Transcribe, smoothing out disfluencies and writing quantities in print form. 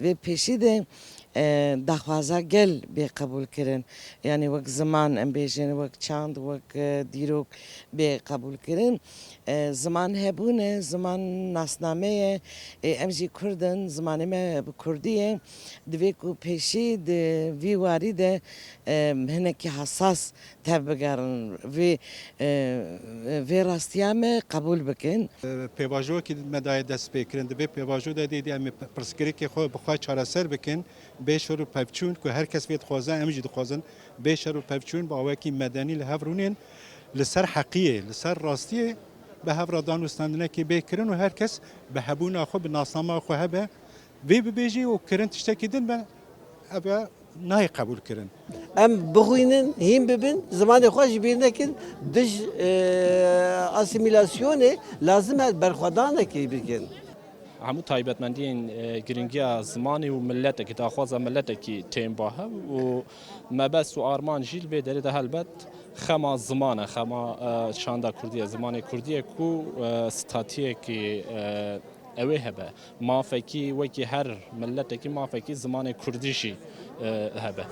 ve peşi de daxwaza gel bê qebûl kirin. Yani wek ziman em bêjin wek çand wek dîrok bê qebûl kirin. Ziman hebûne, ziman nasname ye, em jî Kurd in, zimanê me bi Kurdî ye. Divê ku peşî di vî warî de hinekî hesas tev bigerin vê rastiya me qebûl bikin. Pêvajoyekî me daye dest pê kirin divê pêvajo de dêdî em ê pirsgirêkê xwe bi xwe çareser bikin bê şer û pevçûn ku herkes vê dixwaze em jî dixwazin bê şer û pevçûn bi awekî medenî li hev rûnên li ser heqiyê li ser rastiyê bi hev re dan û standinekê bê kirin û herkes bi hebûna xwe bi nasnama xwe hebe vê bibêjî û kirin tiştekî din be ev e nayê qebûl kirin. Em bixwînin, hîn bibin, zimanê xwe ji bîr nekin, dij asimilasyonê lazim e berxwedanekê bikin. هەموو تایبەتمەندیên giringiya zimanê û milletekî daxwaza milletekî tên bahe û mebest û arman jî li vê derê de helbet xema ziman e xema şanda Kurdî ye zimanê Kurdî ye ku statiyekî ew ê hebe mafekî wekî her milletekî mafekî zimanê Kurdî jî hebe.